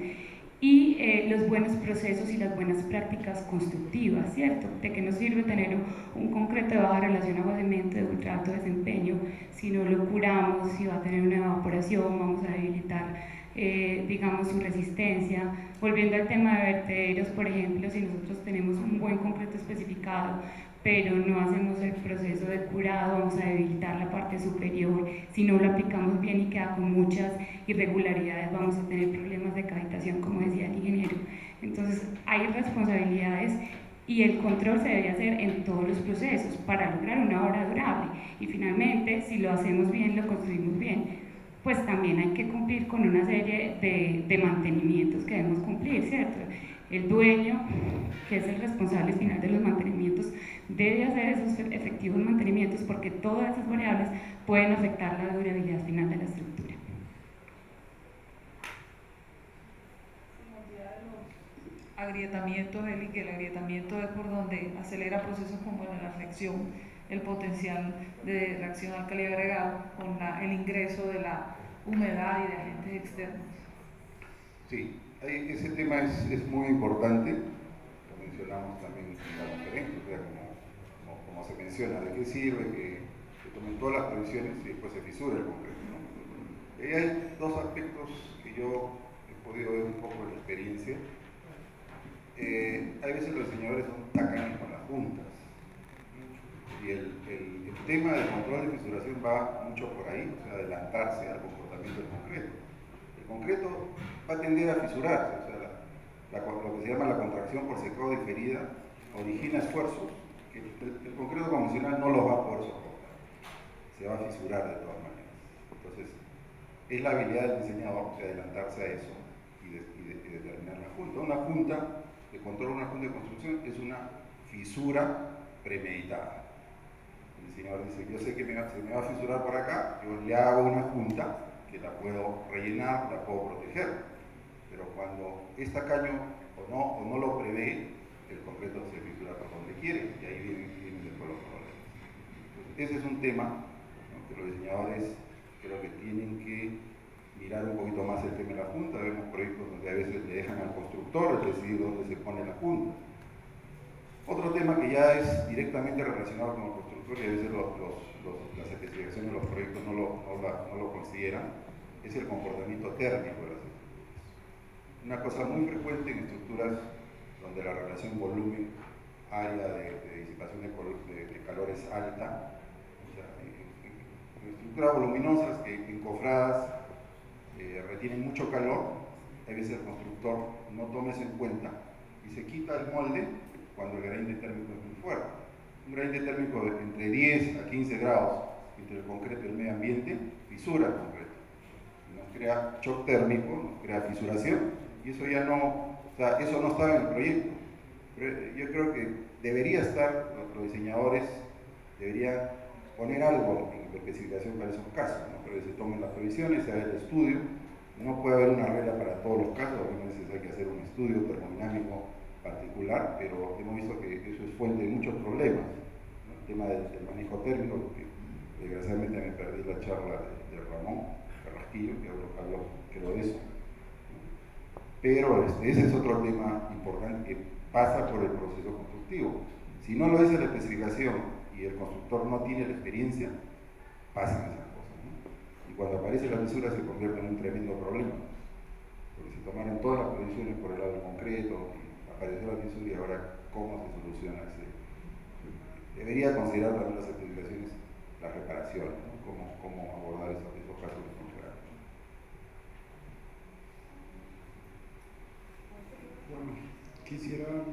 y los buenos procesos y las buenas prácticas constructivas, ¿cierto? ¿De qué nos sirve tener un concreto de baja relación agua-cemento de ultra alto desempeño si no lo curamos, si va a tener una evaporación, vamos a debilitar digamos su resistencia? Volviendo al tema de vertederos, por ejemplo, si nosotros tenemos un buen concreto especificado pero no hacemos el proceso de curado, vamos a debilitar la parte superior. Si no lo aplicamos bien y queda con muchas irregularidades, vamos a tener problemas de cavitación, como decía el ingeniero. Entonces hay responsabilidades y el control se debe hacer en todos los procesos para lograr una obra durable, y finalmente si lo hacemos bien, lo construimos bien, pues también hay que cumplir con una serie de mantenimientos que debemos cumplir, ¿cierto? El dueño, que es el responsable final de los mantenimientos, debe hacer esos efectivos mantenimientos, porque todas esas variables pueden afectar la durabilidad final de la estructura. Agrietamientos, Eli, que el agrietamiento es por donde acelera procesos como la reacción, el potencial de reacción al alcalí agregado con el ingreso de la humedad y de agentes externos. Sí, ese tema es muy importante, lo mencionamos también en la conferencia, o sea, como se menciona, de qué sirve que tomen todas las previsiones y después se fisura el concreto, ¿no? Y hay 2 aspectos que yo he podido ver un poco de la experiencia. Hay veces los diseñadores son tacaños con las juntas, y el tema del control de fisuración va mucho por ahí, o sea, adelantarse al comportamiento del concreto. El concreto va a tender a fisurarse, o sea, lo que se llama la contracción por secado diferida origina esfuerzos que el concreto convencional no los va a poder soportar, se va a fisurar de todas maneras. Entonces, es la habilidad del diseñador de adelantarse a eso y determinar la junta. Una junta de control, una junta de construcción es una fisura premeditada. El diseñador dice, yo sé que se me va a fisurar por acá, yo le hago una junta que la puedo rellenar, la puedo proteger, pero cuando es tacaño o no lo prevé, el concreto se fisura por donde quiere, y ahí vienen después los problemas. Entonces, ese es un tema, ¿no?, que los diseñadores creo que tienen que mirar un poquito más el tema de la junta. Vemos proyectos donde a veces le dejan al constructor decidir dónde se pone la junta. Otro tema que ya es directamente relacionado con el constructor, y a veces las especificaciones de los proyectos no lo consideran, es el comportamiento térmico de las estructuras. Una cosa muy frecuente en estructuras donde la relación volumen-área de disipación de calor es alta, o sea, en estructuras voluminosas que encofradas retienen mucho calor, a veces el constructor no toma eso en cuenta y se quita el molde cuando el gradiente térmico es muy fuerte. Un gradiente térmico de entre 10 a 15 grados entre el concreto y el medio ambiente fisura el concreto. Nos crea shock térmico, nos crea fisuración, y eso ya no, o sea, eso no estaba en el proyecto. Pero yo creo que debería estar, los diseñadores deberían poner algo en la especificación para esos casos, ¿no? Pero se tomen las previsiones, se haga el estudio. No puede haber una regla para todos los casos, algunas veces hay que hacer un estudio termodinámico particular, pero hemos visto que eso es fuente de muchos problemas, ¿no? El tema del manejo térmico, que desgraciadamente me perdí la charla de Ramón Carrasquillo, que habló creo de eso, ¿no? Pero ese es otro tema importante que pasa por el proceso constructivo. Si no lo dice la especificación y el constructor no tiene la experiencia, pasan esas cosas, ¿no? Y cuando aparece la fisura se convierte en un tremendo problema, porque se tomaron todas las previsiones por el lado del concreto, apareció la fisura y ahora ¿cómo se soluciona ese? Debería considerar también las especificaciones, las reparaciones, ¿no? Cómo abordar esos casos de congelar. Bueno, quisiera,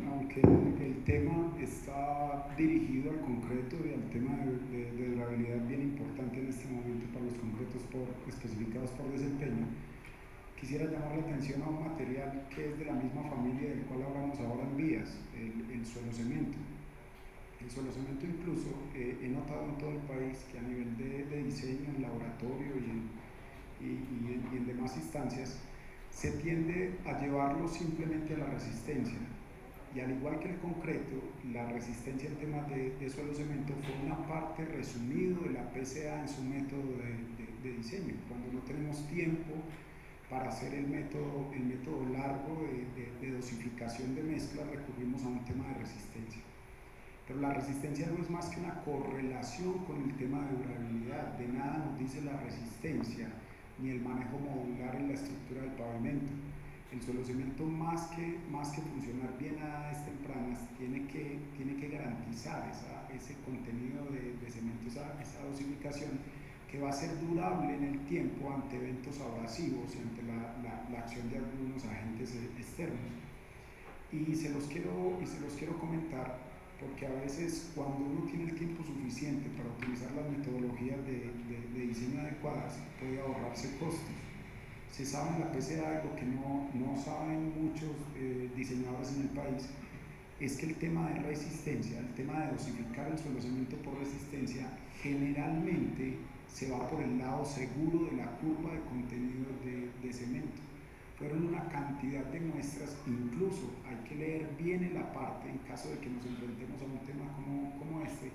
aunque el tema está dirigido al concreto y al tema de durabilidad bien importante en este momento para los concretos especificados por desempeño, quisiera llamar la atención a un material que es de la misma familia del cual hablamos ahora en vías, el suelo cemento. El suelo cemento incluso he notado en todo el país que a nivel de diseño, en laboratorio y en demás instancias, se tiende a llevarlo simplemente a la resistencia. Y al igual que el concreto, la resistencia en temas de suelo cemento fue una parte resumida de la PCA en su método de diseño. Cuando no tenemos tiempo para hacer el método largo de dosificación de mezcla, recurrimos a un tema de resistencia. Pero la resistencia no es más que una correlación con el tema de durabilidad. De nada nos dice la resistencia ni el manejo modular en la estructura del pavimento. El suelo cemento, más que funcionar bien a edades tempranas, tiene que garantizar ese contenido de cemento, esa dosificación, que va a ser durable en el tiempo ante eventos abrasivos y ante la acción de algunos agentes externos. Y se los quiero comentar porque a veces cuando uno tiene el tiempo suficiente para utilizar las metodologías de diseño adecuadas, puede ahorrarse costos. Se sabe en la PCA, lo que no saben muchos diseñadores en el país, es que el tema de resistencia, el tema de dosificar el suelo cemento por resistencia, generalmente se va por el lado seguro de la curva de contenido de cemento. Fueron una cantidad de muestras, incluso hay que leer bien en la parte en caso de que nos enfrentemos a un tema como este,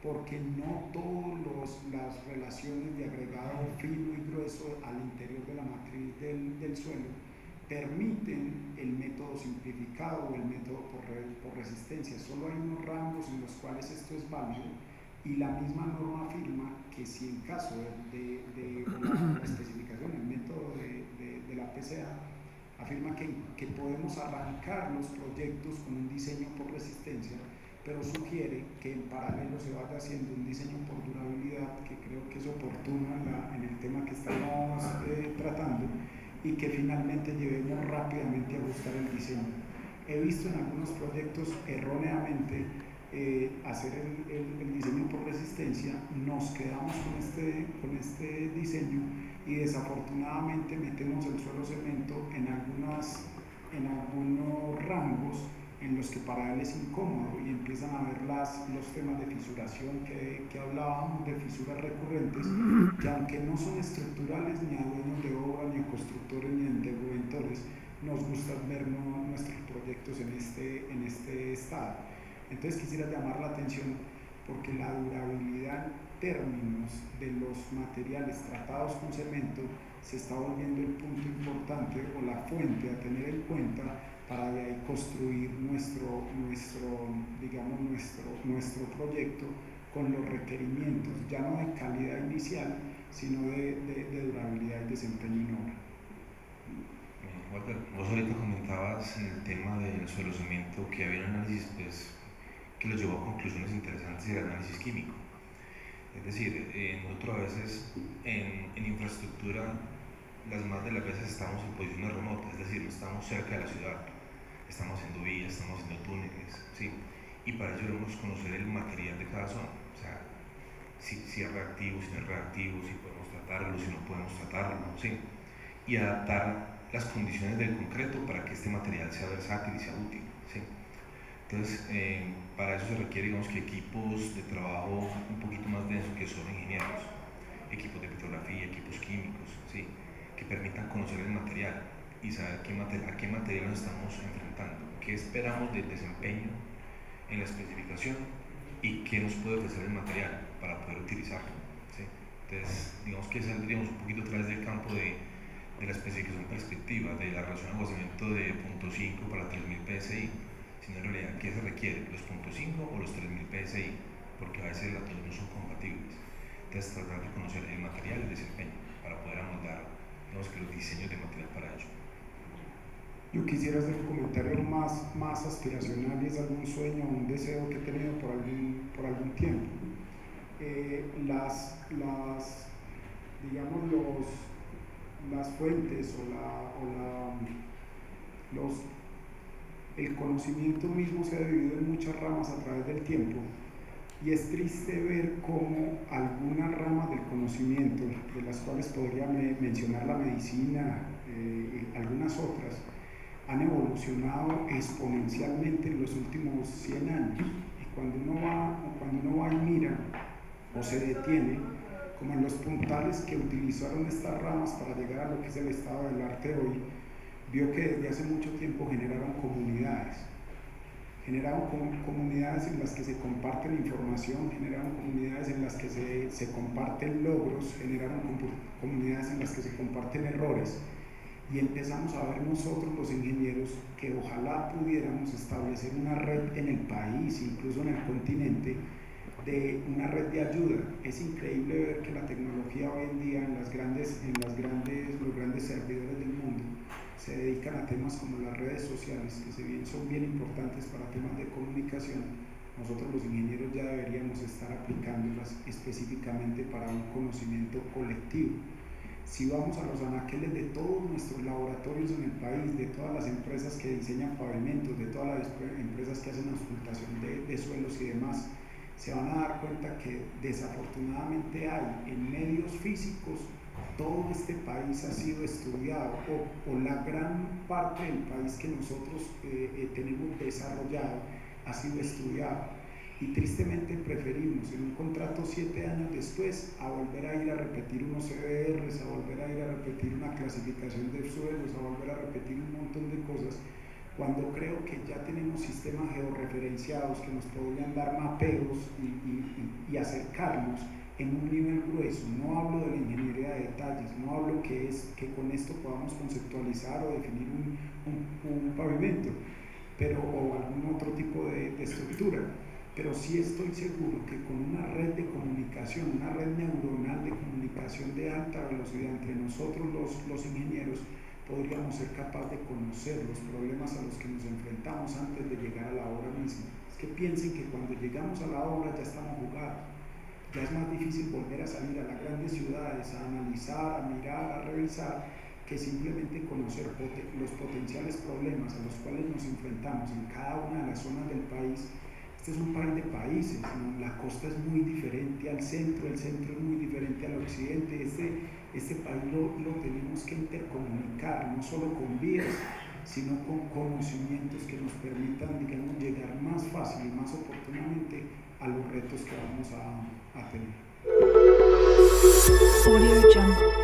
porque no todas las relaciones de agregado fino y grueso al interior de la matriz del suelo permiten el método simplificado o el método por resistencia. Solo hay unos rangos en los cuales esto es válido, y la misma norma afirma que si en caso de la especificación, el método de la PCA, afirma que podemos arrancar los proyectos con un diseño por resistencia, pero sugiere que en paralelo se vaya haciendo un diseño por durabilidad, que creo que es oportuno en el tema que estamos tratando, y que finalmente llevemos rápidamente a ajustar el diseño. He visto en algunos proyectos erróneamente hacer el diseño por resistencia, nos quedamos con este diseño y desafortunadamente metemos el suelo cemento en algunos rangos en los que para él es incómodo y empiezan a ver los temas de fisuración que hablábamos, de fisuras recurrentes, que aunque no son estructurales ni a dueños de obra, ni a constructores, ni a interventores, nos gusta ver nuestros proyectos en este estado. Entonces quisiera llamar la atención porque la durabilidad en términos de los materiales tratados con cemento se está volviendo el punto importante o la fuente a tener en cuenta para de ahí construir nuestro proyecto con los requerimientos, ya no de calidad inicial, sino de durabilidad y desempeño en obra. Walter, vos ahorita comentabas en el tema del suelo cemento que había un análisis pues, que los llevó a conclusiones interesantes del análisis químico. Es decir, nosotros a veces en infraestructura, las más de las veces estamos en posiciones remotas, es decir, no estamos cerca de la ciudad, estamos haciendo vías, estamos haciendo túneles, ¿sí? Y para ello debemos conocer el material de cada zona, o sea, si es reactivo, si no es reactivo, si podemos tratarlo, si no podemos tratarlo, ¿sí? Y adaptar las condiciones del concreto para que este material sea versátil y sea útil, ¿sí? Entonces, para eso se requiere, digamos, que equipos de trabajo un poquito más densos que son ingenieros, equipos de petrografía, equipos químicos, ¿sí? Que permitan conocer el material y saber a qué material nos estamos enfrentando, qué esperamos del desempeño en la especificación y qué nos puede ofrecer el material para poder utilizarlo, ¿sí? Entonces, digamos que saldríamos un poquito a través del campo de la especificación prescriptiva, de la relación de aguacimiento de 0.5 para 3000 PSI, sino en realidad qué se requiere, los 0.5 o los 3000 PSI, porque a veces las dos no son compatibles. Entonces, tratar de conocer el material y el desempeño para poder amoldar, digamos, que los diseños de material para ello. Yo quisiera hacer un comentario más aspiracional, y es algún sueño o un deseo que he tenido por algún tiempo. Las fuentes el conocimiento mismo se ha dividido en muchas ramas a través del tiempo, y es triste ver cómo algunas ramas del conocimiento, de las cuales podría mencionar la medicina, algunas otras, han evolucionado exponencialmente en los últimos 100 años, y cuando uno va y mira o se detiene, como en los puntales que utilizaron estas ramas para llegar a lo que es el estado del arte hoy, vio que desde hace mucho tiempo generaron comunidades en las que se comparten información, generaron comunidades en las que se comparten logros, generaron comunidades en las que se comparten errores, y empezamos a ver nosotros los ingenieros que ojalá pudiéramos establecer una red en el país, incluso en el continente, de una red de ayuda. Es increíble ver que la tecnología hoy en día los grandes servidores del mundo se dedican a temas como las redes sociales, que si bien son bien importantes para temas de comunicación, nosotros los ingenieros ya deberíamos estar aplicándolas específicamente para un conocimiento colectivo. Si vamos a los anaqueles de todos nuestros laboratorios en el país, de todas las empresas que diseñan pavimentos, de todas las empresas que hacen auscultación de suelos y demás, se van a dar cuenta que desafortunadamente hay en medios físicos, todo este país ha sido estudiado, o la gran parte del país que nosotros tenemos desarrollado ha sido estudiado. Y tristemente preferimos en un contrato 7 años después a volver a ir a repetir unos CBRs, a volver a ir a repetir una clasificación de suelos, a volver a repetir un montón de cosas, cuando creo que ya tenemos sistemas georreferenciados que nos podrían dar mapeos y acercarnos en un nivel grueso. No hablo de la ingeniería de detalles, no hablo que con esto podamos conceptualizar o definir un pavimento, o algún otro tipo de estructura. Pero sí estoy seguro que con una red de comunicación, una red neuronal de comunicación de alta velocidad entre nosotros los ingenieros, podríamos ser capaces de conocer los problemas a los que nos enfrentamos antes de llegar a la obra misma. Es que piensen que cuando llegamos a la obra ya estamos jugados, ya es más difícil volver a salir a las grandes ciudades, a analizar, a mirar, a revisar, que simplemente conocer los potenciales problemas a los cuales nos enfrentamos en cada una de las zonas del país. Este es un país de países, ¿no? La costa es muy diferente al centro, el centro es muy diferente al occidente. Este país lo tenemos que intercomunicar, no solo con vías, sino con conocimientos que nos permitan, digamos, llegar más fácil y más oportunamente a los retos que vamos a tener. Audio Jungle.